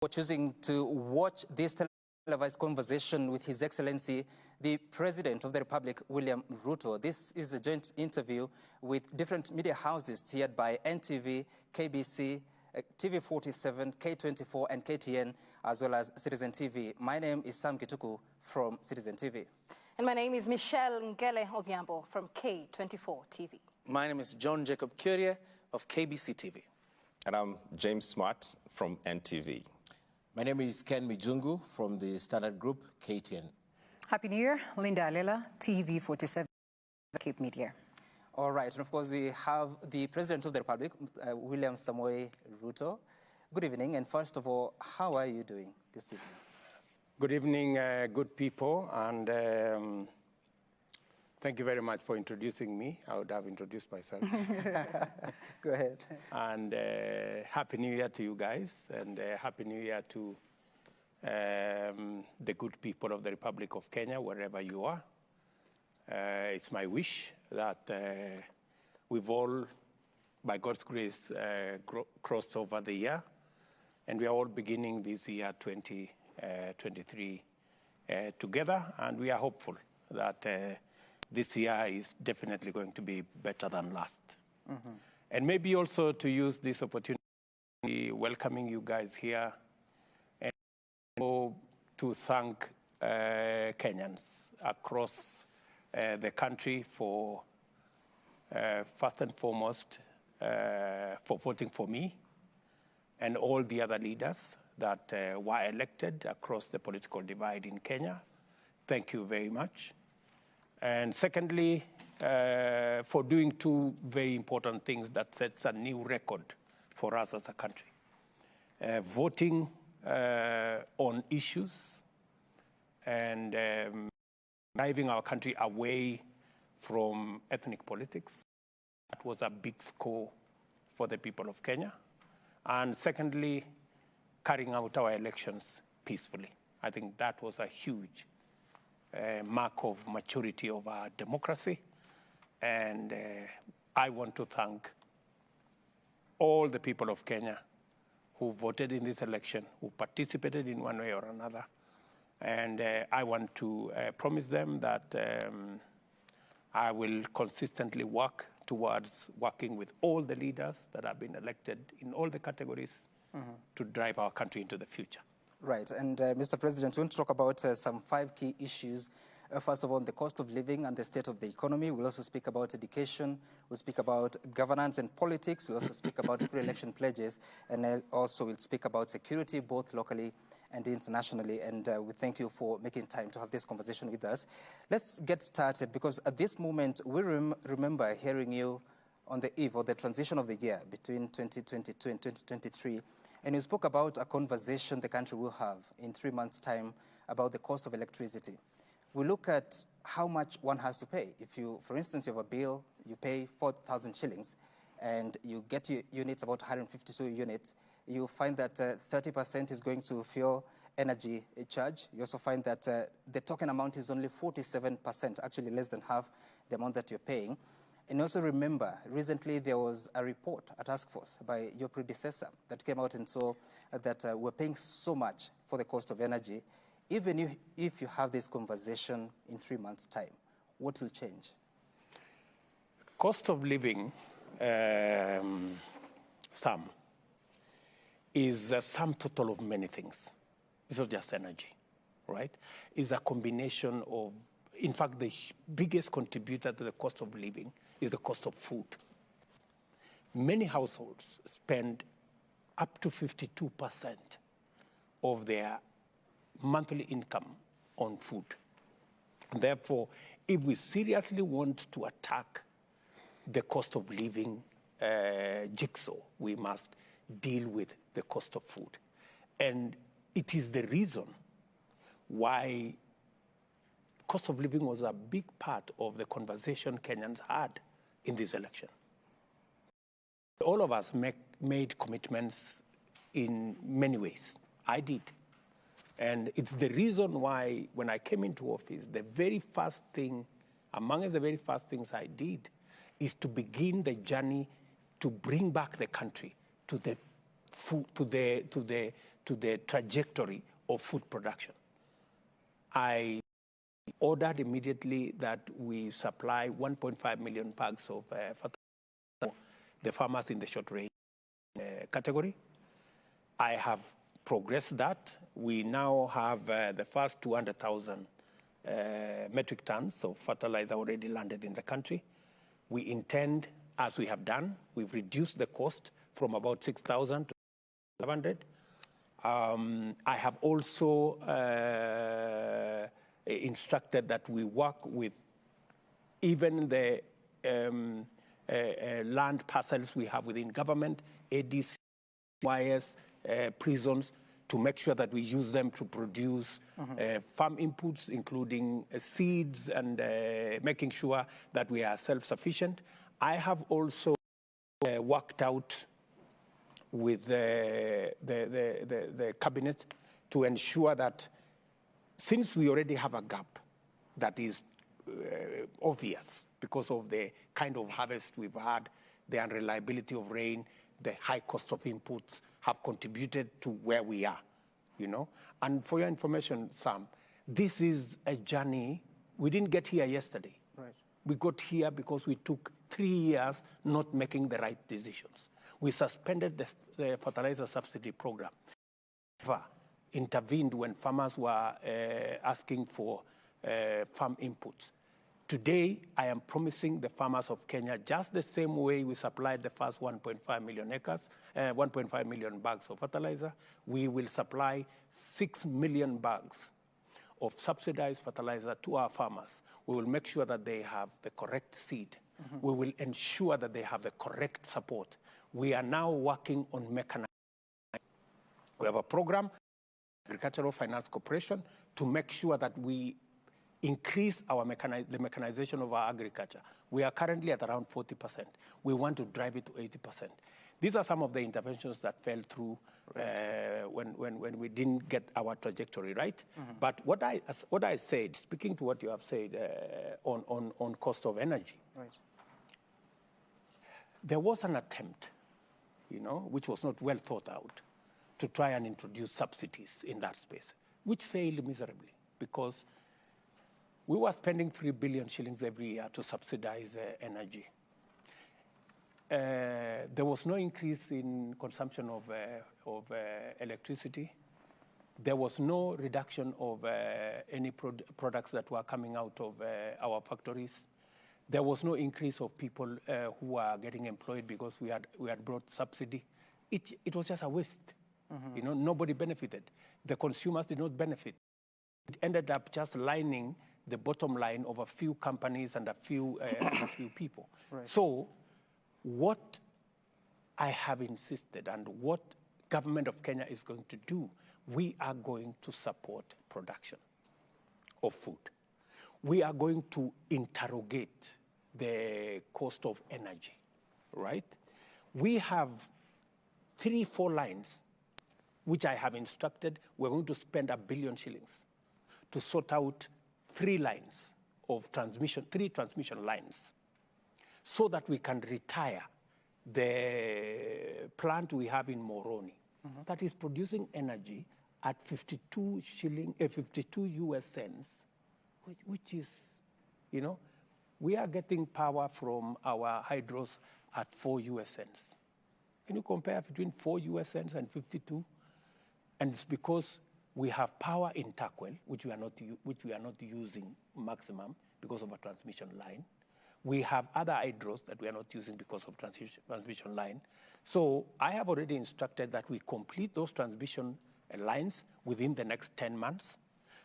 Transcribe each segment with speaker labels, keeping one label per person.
Speaker 1: For choosing to watch this televised conversation with His Excellency, the President of the Republic, William Ruto. This is a joint interview with different media houses steered by NTV, KBC, TV47, K24, and KTN, as well as Citizen TV. My name is Sam Kituku from Citizen TV.
Speaker 2: And my name is Michelle Ngele Odhiambo from K24 TV.
Speaker 3: My name is John Jacob Curie of KBC TV.
Speaker 4: And I'm James Smart from NTV.
Speaker 5: My name is Ken Mijungu from the Standard Group, KTN.
Speaker 6: Happy New Year, Linda Alela, TV47, Cape Media.
Speaker 1: All right, and of course we have the President of the Republic, William Samoei Ruto. Good evening, and first of all, how are you doing this evening?
Speaker 7: Good evening, good people, and thank you very much for introducing me. I would have introduced myself.
Speaker 1: Go ahead. And
Speaker 7: Happy New Year to you guys, and Happy New Year to the good people of the Republic of Kenya, wherever you are. It's my wish that we've all, by God's grace, crossed over the year, and we are all beginning this year 2023 together, and we are hopeful that this year is definitely going to be better than last. Mm-hmm. And maybe also to use this opportunity, welcoming you guys here, and to thank Kenyans across the country for, first and foremost, for voting for me and all the other leaders that were elected across the political divide in Kenya. Thank you very much. And secondly, for doing two very important things that sets a new record for us as a country. Voting on issues and driving our country away from ethnic politics. That was a big score for the people of Kenya. And secondly, carrying out our elections peacefully. I think that was a huge mark of maturity of our democracy. And I want to thank all the people of Kenya who voted in this election, who participated in one way or another. And I want to promise them that I will consistently work towards working with all the leaders that have been elected in all the categories to drive our country into the future.
Speaker 1: Right, and Mr. President, we want to talk about some 5 key issues. First of all, the cost of living and the state of the economy. We'll also speak about education. We'll speak about governance and politics. We'll also speak about pre-election pledges. And also we'll speak about security, both locally and internationally. And we thank you for making time to have this conversation with us. Let's get started, because at this moment, we remember hearing you on the eve of the transition of the year between 2022 and 2023. And you spoke about a conversation the country will have in 3 months' time about the cost of electricity. We look at how much one has to pay. If you, for instance, you have a bill, you pay 4,000 shillings, and you get your units, about 152 units, you find that 30% is going to fuel energy charge. You also find that the token amount is only 47%, actually less than half the amount that you're paying. And also remember, recently there was a report, a task force by your predecessor that came out and saw that we're paying so much for the cost of energy. Even if you have this conversation in 3 months' time, what will change?
Speaker 7: Cost of living, Sam, is a sum total of many things. It's not just energy, right? It's a combination of, in fact, the biggest contributor to the cost of living is the cost of food. Many households spend up to 52% of their monthly income on food. Therefore, if we seriously want to attack the cost of living jigsaw, we must deal with the cost of food. And it is the reason why cost of living was a big part of the conversation Kenyans had in this election. All of us made commitments in many ways. I did. And it's the reason why, when I came into office, the very first thing, among the very first things I did, is to begin the journey to bring back the country to the to the trajectory of food production. I ordered immediately that we supply 1.5 million bags of fertilizer for the farmers in the short range category. I have progressed that. We now have the first 200,000 metric tons of fertilizer already landed in the country. We intend, as we have done, we've reduced the cost from about 6,000 to 700. I have also instructed that we work with even the land parcels we have within government, ADC, YS, prisons, to make sure that we use them to produce farm inputs, including seeds, and making sure that we are self-sufficient. I have also worked out with the cabinet to ensure that since we already have a gap that is obvious because of the kind of harvest we've had, the unreliability of rain, the high cost of inputs have contributed to where we are, you know. And for your information, Sam, this is a journey. We didn't get here yesterday.
Speaker 1: Right.
Speaker 7: We got here because we took 3 years not making the right decisions. We suspended the fertilizer subsidy program. Intervened when farmers were asking for farm inputs. Today, I am promising the farmers of Kenya, just the same way we supplied the first 1.5 million acres, 1.5 million bags of fertilizer, we will supply 6 million bags of subsidized fertilizer to our farmers. We will make sure that they have the correct seed. We will ensure that they have the correct support. We are now working on mechanization. We have a program, Agricultural Finance Corporation, to make sure that we increase the mechanization of our agriculture. We are currently at around 40%. We want to drive it to 80%. These are some of the interventions that fell through when we didn't get our trajectory right. But what I said, speaking to what you have said on cost of energy,
Speaker 1: Right.
Speaker 7: there was an attempt, you know, which was not well thought out, to try and introduce subsidies in that space, which failed miserably because we were spending 3 billion shillings every year to subsidize energy. There was no increase in consumption of electricity. There was no reduction of any products that were coming out of our factories. There was no increase of people who were getting employed because we had brought subsidy. It was just a waste. You know, nobody benefited. The consumers did not benefit. It ended up just lining the bottom line of a few companies and a few people.
Speaker 1: Right.
Speaker 7: So what I have insisted and what government of Kenya is going to do, we are going to support production of food. We are going to interrogate the cost of energy, right? We have 3-4 lines, which I have instructed, we're going to spend 1 billion shillings to sort out 3 lines of transmission, 3 transmission lines, so that we can retire the plant we have in Moroni that is producing energy at 52 US cents, which is, you know, we are getting power from our hydros at 4 US cents. Can you compare between 4 US cents and 52? And it's because we have power in Takwel, which we are not using maximum because of a transmission line. We have other hydros that we are not using because of transmission line. So I have already instructed that we complete those transmission lines within the next 10 months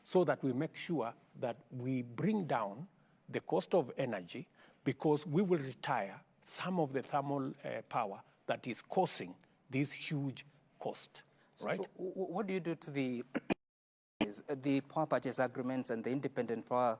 Speaker 7: so that we make sure that we bring down the cost of energy, because we will retire some of the thermal power that is causing this huge cost, right?
Speaker 1: So what do you do to the power purchase agreements and the independent power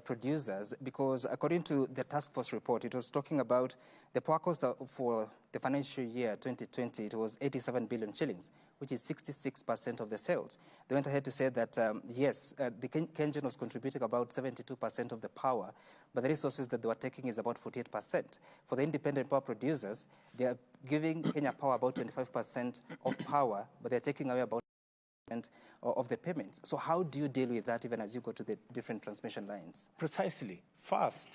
Speaker 1: producers? Because according to the task force report, it was talking about the power cost for the financial year 2020, it was 87 billion shillings, which is 66% of the sales. They went ahead to say that, yes, the Kenyan was contributing about 72% of the power, but the resources that they were taking is about 48%. For the independent power producers, they are giving Kenya Power about 25% of power, but they're taking away about of the payments. So how do you deal with that even as you go to the different transmission lines?
Speaker 7: Precisely. First,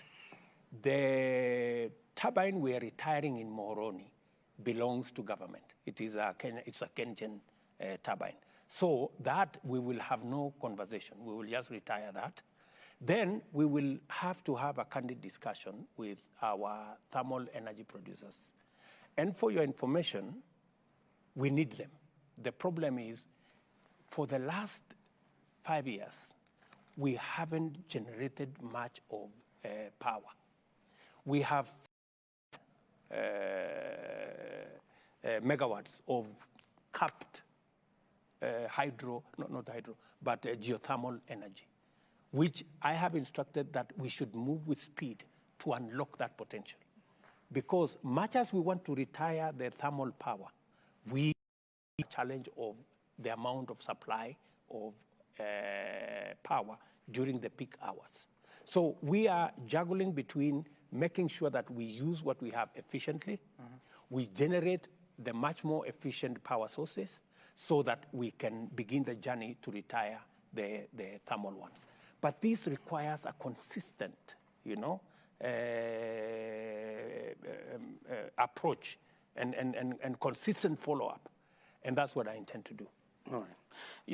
Speaker 7: the turbine we are retiring in Moroni belongs to government. It's a Kenyan turbine. So that we will have no conversation. We will just retire that. Then we will have to have a candid discussion with our thermal energy producers. And for your information, we need them. The problem is, for the last 5 years, we haven't generated much of power. We have megawatts of capped geothermal energy, which I have instructed that we should move with speed to unlock that potential. Because much as we want to retire the thermal power, we have a challenge of the amount of supply of power during the peak hours. So we are juggling between making sure that we use what we have efficiently, we generate the much more efficient power sources so that we can begin the journey to retire the thermal ones. But this requires a consistent, approach and consistent follow-up. And that's what I intend to do.
Speaker 3: All right.